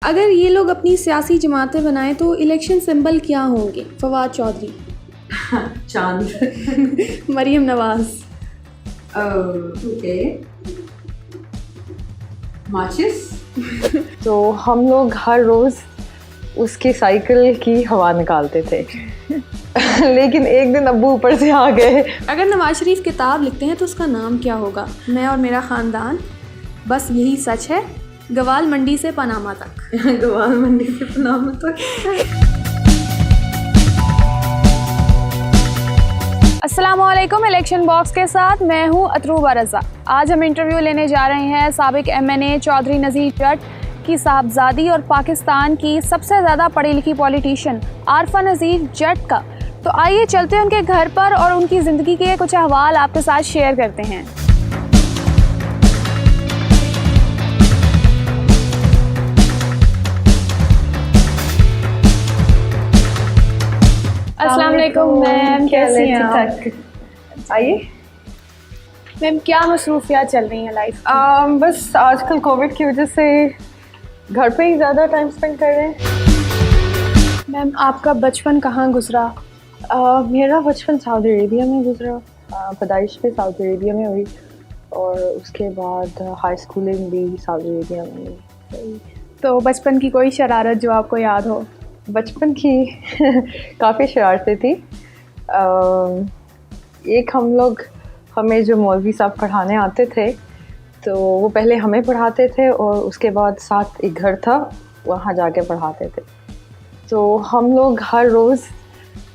اگر یہ لوگ اپنی سیاسی جماعتیں بنائیں تو الیکشن سمبل کیا ہوں گے؟ فواد چودھری. چاند. مریم نواز. اوکے. ماچس. تو ہم لوگ ہر روز اس کی سائیکل کی ہوا نکالتے تھے لیکن ایک دن ابو اوپر سے آ گئے. اگر نواز شریف کتاب لکھتے ہیں تو اس کا نام کیا ہوگا؟ میں اور میرا خاندان، بس یہی سچ ہے، گوال منڈی سے پاناما تک. گوال منڈی سے پاناما تک. السلام علیکم. الیکشن باکس کے ساتھ میں ہوں اتروبہ رضا. آج ہم انٹرویو لینے جا رہے ہیں سابق MNA چودھری نذیر جٹ کی صاحبزادی اور پاکستان کی سب سے زیادہ پڑھی لکھی پولیٹیشین عارفہ نذیر جٹ کا. تو آئیے چلتے ہیں ان کے گھر پر اور ان کی زندگی کے کچھ احوال آپ کے ساتھ شیئر کرتے ہیں. السلام علیکم میم، کیسی ہیں آپ؟ آئیے. میم کیا مصروفیات چل رہی ہیں لائف؟ بس آج کل کووڈ کی وجہ سے گھر پہ ہی زیادہ ٹائم اسپینڈ کر رہے ہیں. میم آپ کا بچپن کہاں گزرا؟ میرا بچپن سعودی عربیہ میں گزرا. پیدائش بھی سعودی عربیہ میں ہوئی اور اس کے بعد ہائی اسکولنگ بھی سعودی عربیہ میں ہوئی. تو بچپن کی کوئی شرارت جو آپ کو یاد ہو؟ بچپن کی کافی شرارتیں تھی. ایک ہمیں جو مولوی صاحب پڑھانے آتے تھے تو وہ پہلے ہمیں پڑھاتے تھے اور اس کے بعد ساتھ ایک گھر تھا وہاں جا کے پڑھاتے تھے. تو ہم لوگ ہر روز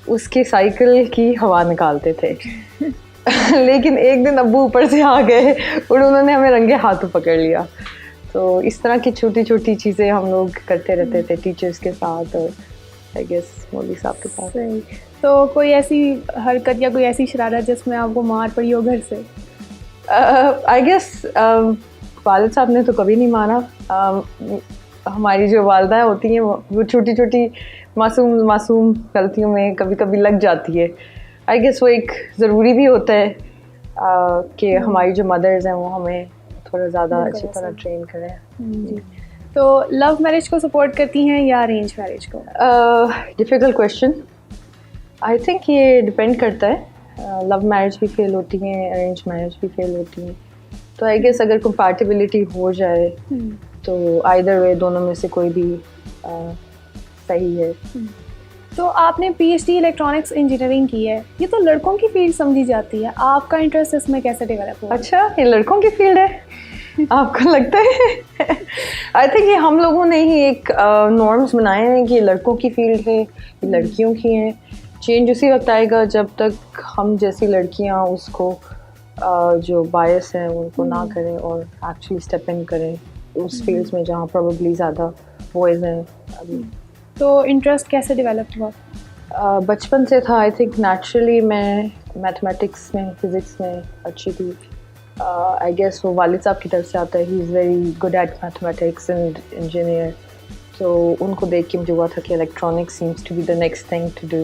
اس کی سائیکل کی ہوا نکالتے تھے لیکن ایک دن ابو اوپر سے آ گئے اور انہوں نے ہمیں رنگے ہاتھوں پکڑ لیا. تو اس طرح کی چھوٹی چھوٹی چیزیں ہم لوگ کرتے رہتے تھے ٹیچرس کے ساتھ اور آئی گیس مولوی صاحب کے ساتھ. تو کوئی ایسی حرکت یا کوئی ایسی شرارت جس میں آپ کو مار پڑی ہو گھر سے؟ آئی گیس والد صاحب نے تو کبھی نہیں مارا. ہماری جو والدہ ہوتی ہیں وہ چھوٹی چھوٹی معصوم غلطیوں میں کبھی کبھی لگ جاتی ہے. آئی گیس وہ ایک ضروری بھی ہوتا ہے کہ ہماری جو مدرز ہیں وہ ہمیں تھوڑا زیادہ اچھی طرح ٹرین کریں. جی. تو لو میرج کو سپورٹ کرتی ہیں یا ارینج میرج کو؟ Difficult question. آئی تھنک یہ ڈپینڈ کرتا ہے. لو میرج بھی فیل ہوتی ہیں، ارینج میرج بھی فیل ہوتی ہیں. تو آئی گیس اگر کمپیٹیبلٹی ہو جائے تو آئدر وے دونوں میں سے کوئی بھی صحیح ہے. تو آپ نے PhD الیکٹرانکس انجینئرنگ کی ہے، یہ تو لڑکوں کی فیلڈ سمجھی جاتی ہے، آپ کا انٹرسٹ اس میں کیسے ڈیولپ ہوا؟ اچھا، یہ لڑکوں کی فیلڈ ہے آپ کو لگتا ہے؟ آئی تھنک یہ ہم لوگوں نے ہی ایک نارمس بنائے ہیں کہ یہ لڑکوں کی فیلڈ ہے، یہ لڑکیوں کی ہیں. چینج اسی وقت آئے گا جب تک ہم جیسی لڑکیاں اس کو جو بایس ہیں ان کو نہ کریں اور ایکچولی اسٹیپ ان کریں اس فیلڈس میں جہاں پروبیبلی زیادہ بوائز ہیں. ابھی تو انٹرسٹ کیسے ڈیولپ ہوا؟ بچپن سے تھا. آئی تھنک نیچرلی میں میتھمیٹکس میں، فزکس میں اچھی تھی. آئی گیس وہ والد صاحب کی طرف سے آتا ہے. He is very good at mathematics and engineer. تو ان کو دیکھ کے مجھے ہوا تھا کہ electronics seems to be the next thing to do.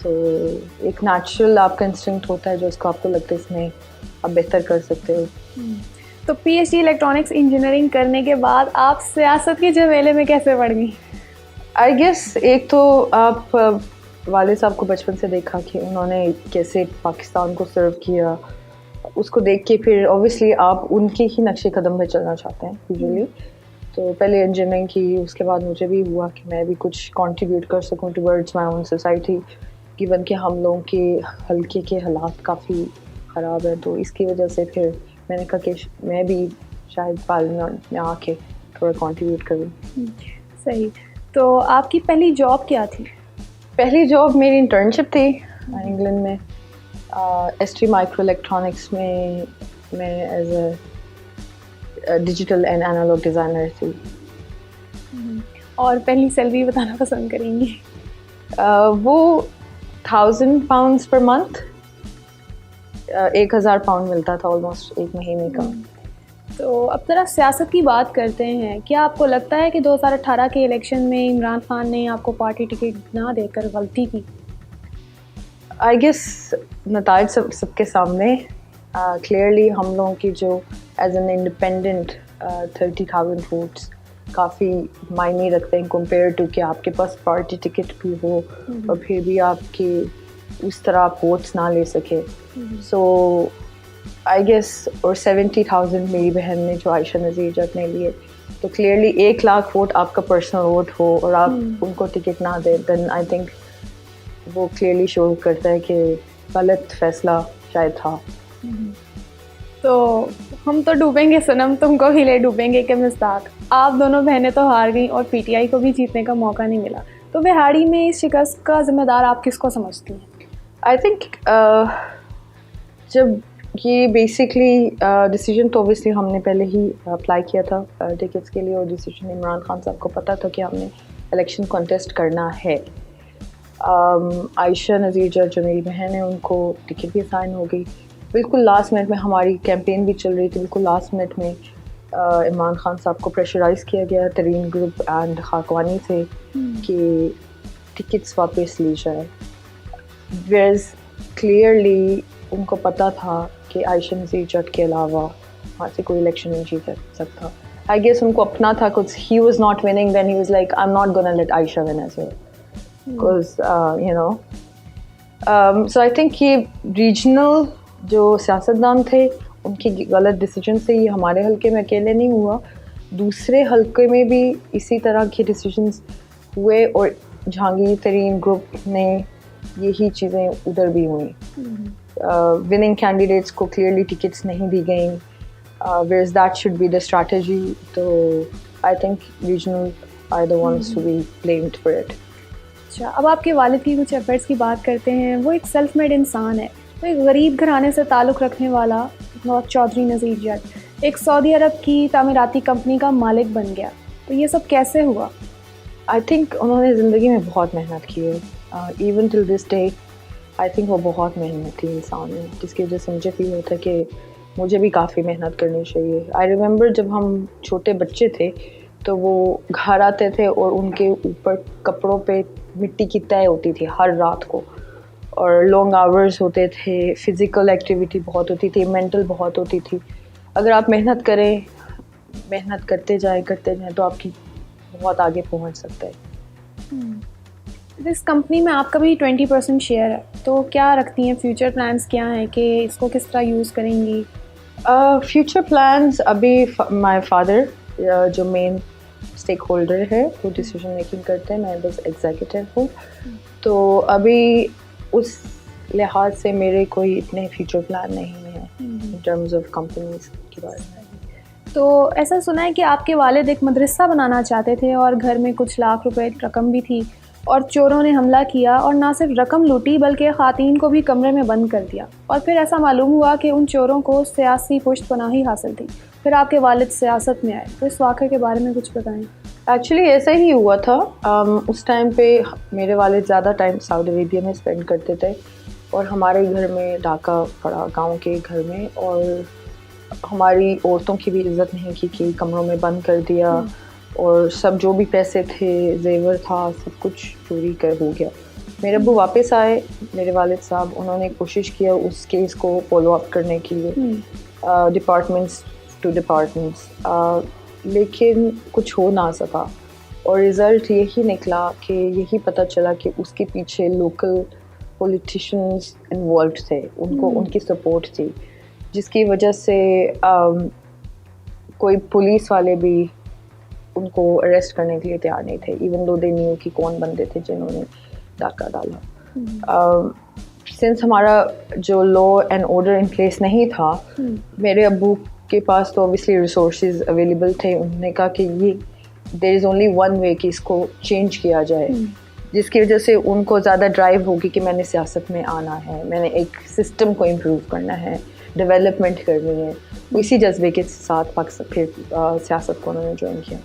تو ایک نیچرل آپ کا انسٹنکٹ ہوتا ہے جو اس کو آپ کو لگتا ہے اس میں آپ بہتر کر سکتے ہو. تو PhD الیکٹرانکس انجینئرنگ کرنے کے بعد آپ سیاست کے جھمیلے میں کیسے پڑ گئی؟ آئی گیس ایک تو آپ والد صاحب کو بچپن سے دیکھا کہ انہوں نے کیسے پاکستان کو سرو کیا، اس کو دیکھ کے پھر اوبیسلی آپ ان کے ہی نقش قدم پہ چلنا چاہتے ہیں یوزلی. تو پہلے انجینئرنگ کی، اس کے بعد مجھے بھی ہوا کہ میں بھی کچھ کنٹریبیوٹ کر سکوں ٹورڈز مائی اون سوسائٹی، گیون کہ ہم لوگوں کے حلقے کے حالات کافی خراب ہیں. تو اس کی وجہ سے پھر میں نے کہا کہ میں بھی شاید پارلیمنٹ میں آ کے تھوڑا کنٹریبیوٹ کروں. صحیح. تو آپ کی پہلی جاب کیا تھی؟ پہلی جاب میری انٹرنشپ تھی انگلینڈ میں. ST مائکرو الیکٹرانکس میں as a digital and analogue designer تھی. اور پہلی سیلری بتانا پسند کریں گی؟ وہ 1000 pounds پر منتھ، 1000 pound ملتا تھا آلموسٹ ایک مہینے کا. تو اب ذرا سیاست کی بات کرتے ہیں. کیا آپ کو لگتا ہے کہ 2018 کے الیکشن میں عمران خان نے آپ کو پارٹی ٹکٹ نہ دے کر غلطی کی؟ آئی گیس نتائج سب کے سامنے کلیئرلی ہم لوگوں کی جو ایز این انڈیپینڈنٹ 30,000 ووٹس کافی معنی رکھتے ہیں کمپیئر ٹو کہ آپ کے پاس پارٹی ٹکٹ بھی ہو اور پھر بھی آپ کے اس طرح آپ ووٹس نہ لے سکے. سو آئی گیس اور 70,000 میری بہن نے جو عائشہ نذیر جٹ نے لیے, تو کلیئرلی 1 لاکھ ووٹ آپ کا پرسنل ووٹ ہو اور آپ ان کو ٹکٹ نہ دیں, دین آئی تھنک وہ کلیئرلی شو کرتا ہے کہ غلط فیصلہ شاید تھا. تو ہم تو ڈوبیں گے صنم تم کو ہی لے ڈوبیں گے کہ مصداق, آپ دونوں بہنیں تو ہار گئیں اور پی ٹی آئی کو بھی جیتنے کا موقع نہیں ملا, تو بہاڑی میں اس شکست کا ذمہ دار آپ کس کو سمجھتی ہیں؟ آئی تھنک جب یہ بیسکلی ڈیسیجن تو اوبیسلی ہم نے پہلے ہی اپلائی کیا تھا ٹکٹس کے لیے, اور ڈیسیجن عمران خان صاحب کو پتہ تھا کہ ہم نے الیکشن کانٹیسٹ کرنا ہے. عائشہ نذیر جٹ جو میری بہن ہے ان کو ٹکٹ بھی اسائن ہو گئی. بالکل لاسٹ منٹ میں ہماری کیمپین بھی چل رہی تھی, بالکل لاسٹ منٹ میں عمران خان صاحب کو پریشرائز کیا گیا ترین گروپ اینڈ خاکوانی سے کہ ٹکٹس واپس لی جائے. ویئرز کلیئرلی ان کو پتہ تھا کہ عائشہ نذیر جٹ کے علاوہ وہاں سے کوئی الیکشن نہیں جیت سکتا. آئی گیس ان کو اپنا تھا کچھ, he was not winning then he was like I am not gonna let Ayesha win as well, because you know. So I think یہ ریجنل جو سیاستدان تھے ان کی غلط ڈیسیجن سے یہ ہمارے حلقے میں اکیلے نہیں ہوا, دوسرے حلقے میں بھی اسی طرح کے ڈیسیجنس ہوئے اور جہانگیر ترین گروپ نے یہی چیزیں ادھر بھی ہوئیں. وننگ کینڈیڈیٹس کو کلیئرلی ٹکٹس نہیں دی گئیں, whereas that should be the strategy. تو I think regional are the ones to be blamed for it. اچھا, اب آپ کے والد کی کچھ ایفرٹس کی بات کرتے ہیں. وہ ایک سیلف میڈ انسان ہے, وہ ایک غریب گھرانے سے تعلق رکھنے والا چودھری نذیر جٹ ایک سعودی عرب کی تعمیراتی کمپنی کا مالک بن گیا, تو یہ سب کیسے ہوا؟ آئی تھنک انہوں نے زندگی میں بہت محنت کی ہے. Even till this day I think وہ بہت محنتی انسان ہے, جس کی وجہ سے مجھے فیل ہوتا ہے کہ مجھے بھی کافی محنت کرنی چاہیے. آئی ریممبر جب ہم چھوٹے بچے تھے تو وہ گھر آتے تھے اور ان کے اوپر کپڑوں پہ مٹی کی تہ ہوتی تھی ہر رات کو, اور لانگ آورز ہوتے تھے, فزیکل ایکٹیویٹی بہت ہوتی تھی, مینٹل بہت ہوتی تھی. اگر آپ محنت کریں, محنت کرتے جائیں تو آپ کی بہت آگے پہنچ سکتے ہیں. اس کمپنی میں آپ کا بھی 20% شیئر ہے, تو کیا رکھتی ہیں, فیوچر پلانس کیا ہیں کہ اس کو کس طرح یوز کریں گی؟ فیوچر پلانس ابھی مائی فادر جو مین اسٹیک ہولڈر ہے وہ ڈیسیجن میکنگ کرتے ہیں, میں بس ایگزیکٹو ہوں. تو ابھی اس لحاظ سے میرے کوئی اتنے فیوچر پلان نہیں ہیں ان ٹرمز آف کمپنیز کے بارے میں. تو ایسا سنا ہے کہ آپ کے والد ایک مدرسہ بنانا چاہتے تھے اور گھر میں کچھ لاکھ روپے رقم بھی تھی, اور چوروں نے حملہ کیا اور نہ صرف رقم لوٹی بلکہ خواتین کو بھی کمرے میں بند کر دیا, اور پھر ایسا معلوم ہوا کہ ان چوروں کو سیاسی پشت پناہی حاصل تھی, پھر آپ کے والد سیاست میں آئے. تو اس واقعے کے بارے میں کچھ بتائیں. ایکچولی ایسا ہی ہوا تھا. اس ٹائم پہ میرے والد زیادہ ٹائم سعودی عربیہ میں اسپینڈ کرتے تھے, اور ہمارے گھر میں ڈاکہ پڑا گاؤں کے گھر میں, اور ہماری عورتوں کی بھی عزت نہیں کی کہ کمروں میں بند کر دیا, اور سب جو بھی پیسے تھے, زیور تھا, سب کچھ چوری کر ہو گیا. میرے ابو واپس آئے, میرے والد صاحب, انہوں نے کوشش کیا اس کیس کو فالو اپ کرنے کے لیے ڈپارٹمنٹس ٹو ڈپارٹمنٹس, لیکن کچھ ہو نہ سکا, اور رزلٹ یہی نکلا کہ یہی پتہ چلا کہ اس کے پیچھے لوکل پولیٹیشنز انوالوڈ تھے, ان کو ان کی سپورٹ تھی, جس کی وجہ سے کوئی پولیس والے بھی ان کو اریسٹ کرنے کے لیے تیار نہیں تھے, ایون دو دے نیو کہ کون بندے تھے جنہوں نے ڈاکہ ڈالا. سنس ہمارا جو law and order in place نہیں تھا, میرے ابو کے پاس تو اوبیسلی ریسورسز اویلیبل تھے. انہوں نے کہا کہ یہ دیر از اونلی ون وے کہ اس کو چینج کیا جائے, جس کی وجہ سے ان کو زیادہ ڈرائیو ہوگی کہ میں نے سیاست میں آنا ہے, میں نے ایک سسٹم کو امپروو کرنا ہے, ڈیولپمنٹ کرنی ہے. اسی جذبے کے ساتھ پھر سیاست کو انہوں نے جوائن کیا.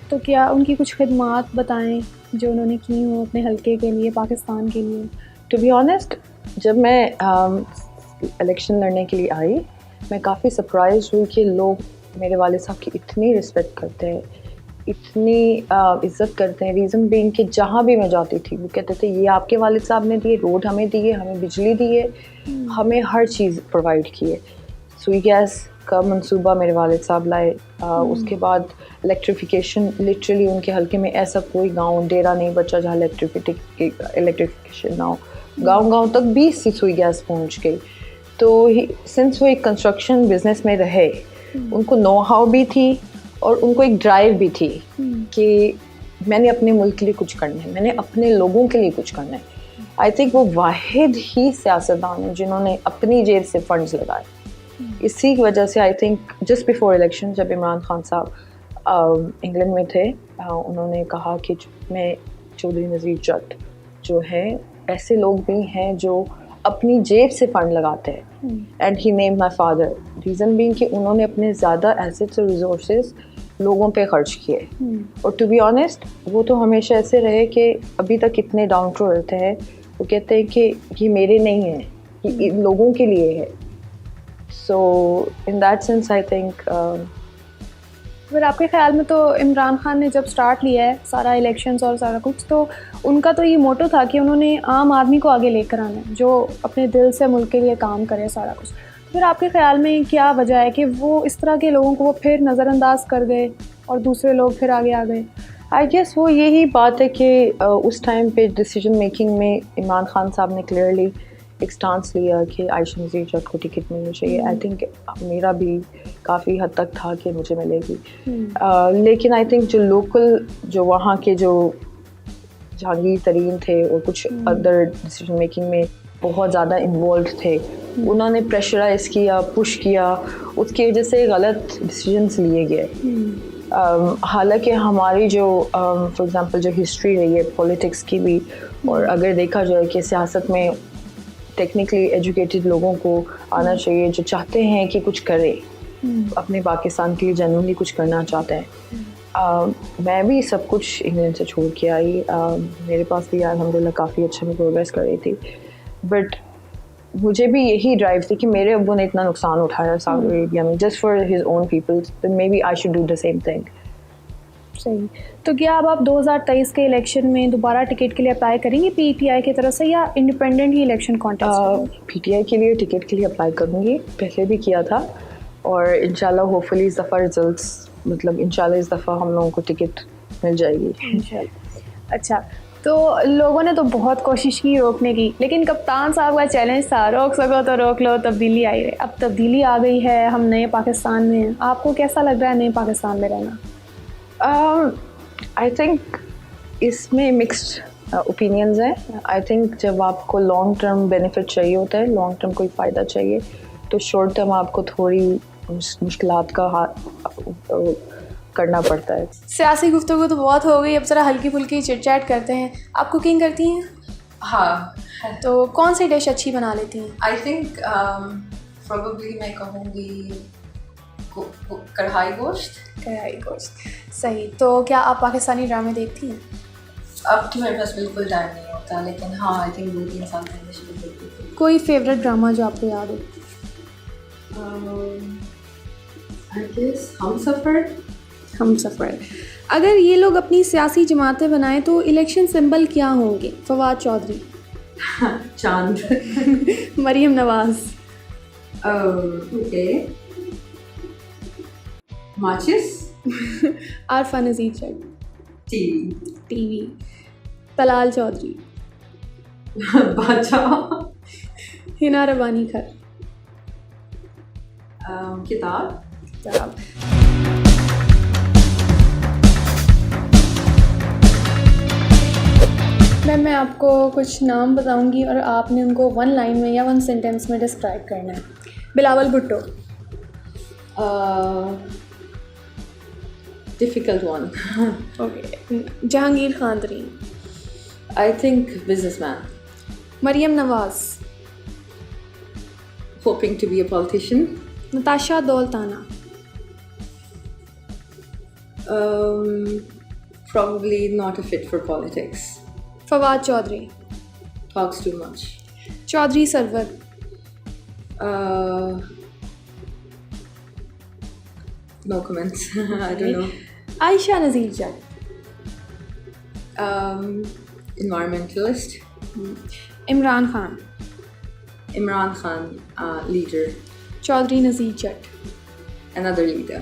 تو کیا ان کی کچھ خدمات بتائیں جو انہوں نے کی ہوں اپنے حلقے کے لیے, پاکستان کے لیے؟ ٹو بی آنیسٹ, جب میں الیکشن لڑنے کے لیے آئی, میں کافی سرپرائز ہوئی کہ لوگ میرے والد صاحب کی اتنی رسپیکٹ کرتے ہیں, اتنی عزت کرتے ہیں. ریزن بینگ کہ جہاں بھی میں جاتی تھی وہ کہتے تھے یہ آپ کے والد صاحب نے دیے, روڈ ہمیں دیے, ہمیں بجلی دی ہے, ہمیں ہر چیز پرووائڈ کی ہے, سوئی گیس کا منصوبہ میرے والد صاحب لائے. اس کے بعد الیکٹریفیکیشن لٹرلی ان کے حلقے میں ایسا کوئی گاؤں ڈیرا نہیں بچا جہاں الیکٹریفیکیشن نہ ہو. گاؤں تک بھی سوئی گیس پہنچ گئی. تو سنس وہ ایک کنسٹرکشن بزنس میں رہے, ان کو نو ہاؤ بھی تھی اور ان کو ایک ڈرائیو بھی تھی کہ میں نے اپنے ملک کے لیے کچھ کرنا ہے, میں نے اپنے لوگوں کے لیے کچھ کرنا ہے. آئی تھنک وہ واحد ہی سیاستدان ہیں جنہوں نے اپنی جیب سے فنڈز لگائے. اسی کی وجہ سے I think just before election جب عمران خان صاحب انگلینڈ میں تھے, انہوں نے کہا کہ میں چودھری نذیر جٹ جو ہیں ایسے لوگ بھی ہیں جو اپنی جیب سے فنڈ لگاتے ہیں. And he name my father, reason being کہ انہوں نے اپنے زیادہ ایسٹس اور ریسورسز لوگوں پہ خرچ کیے. اور ٹو بی آنیسٹ وہ تو ہمیشہ ایسے رہے کہ ابھی تک اتنے ڈاؤن ٹو ارتھ ہیں, وہ کہتے ہیں کہ یہ میرے نہیں ہیں, یہ لوگوں کے لیے ہے. So in that sense I think. پھر آپ کے خیال میں تو عمران خان نے جب سٹارٹ لیا ہے سارا الیکشنز اور سارا کچھ, تو ان کا تو یہ موٹو تھا کہ انہوں نے عام آدمی کو آگے لے کر آنا ہے جو اپنے دل سے ملک کے لیے کام کرے سارا کچھ. پھر آپ کے خیال میں کیا وجہ ہے کہ وہ اس طرح کے لوگوں کو وہ پھر نظر انداز کر گئے اور دوسرے لوگ پھر آگے آ گئے؟ آئی گیس وہ یہی بات ہے کہ اس ٹائم پہ ڈیسیجن میکنگ میں عمران خان صاحب نے کلیئرلی ایک سٹانس لیا کہ عائشہ نذیر جٹ کو ٹکٹ ملنی چاہیے. آئی تھنک میرا بھی کافی حد تک تھا کہ مجھے ملے گی, لیکن آئی تھنک جو لوکل جو وہاں کے جو جہانگیر ترین تھے اور کچھ ادر ڈیسیجن میکنگ میں بہت زیادہ انوالوڈ تھے, انہوں نے پریشرائز کیا, پش کیا, اس کی وجہ سے غلط ڈیسیجنس لیے گئے. حالانکہ ہماری جو فار ایگزامپل جو ہسٹری رہی ہے پولیٹکس کی بھی, اور اگر دیکھا جائے کہ سیاست میں ٹیکنیکلی ایجوکیٹڈ لوگوں کو آنا چاہیے جو چاہتے ہیں کہ کچھ کرے, اپنے پاکستان کے لیے جنرلی کچھ کرنا چاہتے ہیں. میں بھی سب کچھ انگلینڈ سے چھوڑ کے آئی, میرے پاس بھی الحمدللہ کافی اچھا میں پروگریس کر رہی تھی, بٹ مجھے بھی یہی ڈرائیو تھی کہ میرے ابو نے اتنا نقصان اٹھایا سعودی عربیہ میں just for his own people, maybe I should do the same thing. صحیح. تو کیا اب آپ 2023 کے الیکشن میں دوبارہ ٹکٹ کے لیے اپلائی کریں گے پی ٹی آئی کی طرف سے, یا انڈیپینڈنٹ ہی election contest? P T I کے لیے ٹکٹ کے لیے اپلائی کروں گی, پہلے بھی کیا تھا, اور انشاءاللہ ہوپ فلی اس دفعہ ریزلٹس مطلب انشاءاللہ اس دفعہ ہم لوگوں کو ٹکٹ مل جائے گی انشاءاللہ. اچھا, تو لوگوں نے تو بہت کوشش کی روکنے کی, لیکن کپتان صاحب کا چیلنج تھا روک سکو تو روک لو, تبدیلی آئی رہے. اب تبدیلی آ گئی ہے, ہم نئے پاکستان میں ہیں. آپ کو کیسا لگ رہا ہے نئے پاکستان میں رہنا؟ آئی تھنک اس میں مکسڈ اوپینینز ہیں. آئی تھنک جب آپ کو لانگ ٹرم بینیفٹ چاہیے ہوتا ہے, لانگ ٹرم کوئی فائدہ چاہیے, تو شارٹ ٹرم آپ کو تھوڑی مشکلات کا کرنا پڑتا ہے. سیاسی گفتگو تو بہت ہو گئی, اب ذرا ہلکی پھلکی چٹ چیٹ کرتے ہیں. آپ کوکنگ کرتی ہیں؟ ہاں. تو کون سی ڈش اچھی بنا لیتی ہیں؟ آئی تھنک پروبیبلی میں کہوں گی کڑھائی گوشت. کڑھائی گوشت, صحیح. تو کیا آپ پاکستانی ڈرامے دیکھتی ہیں؟ اب تو میرے پاس بالکل ٹائم نہیں ہوتا, لیکن ہاں آئی تھنک 2-3 سال پہلے شروع کرتی تھی. کوئی فیوریٹ ڈرامہ جو آپ کو یاد ہو؟ آئی گیس ہم سفر. ہم سفر. اگر یہ لوگ اپنی سیاسی جماعتیں بنائیں تو الیکشن سمبل کیا ہوں گے؟ فواد چودھری. چاند. مریم نواز. اوکے. ماچس. عارفہ نذیر جٹ. TV. طلال چودھری. بادشاہ. ہنا ربانی کھر. کتاب. میں آپ کو کچھ نام بتاؤں گی اور آپ نے ان کو 1 لائن میں یا 1 سینٹینس میں ڈسکرائب کرنا ہے. Bilawal Bhutto. Difficult one. Okay. Jahangir Khan Tareen. I think businessman. Maryam Nawaz. Hoping to be a politician. Natasha Daultana. Probably not a fit for politics. Fawad Chaudhry. Talks too much. Chaudhry Sarwar. No comments. I don't know. Ayesha Nazir Jatt. Environmentalist. Imran Khan. Imran Khan, leader. Chaudhry Nazir Jatt. another leader.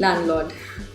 Landlord.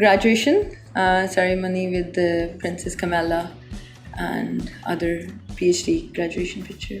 Graduation ceremony with Princess Kamala and other PhD graduation picture.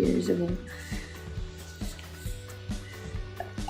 years ago.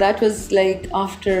that was like after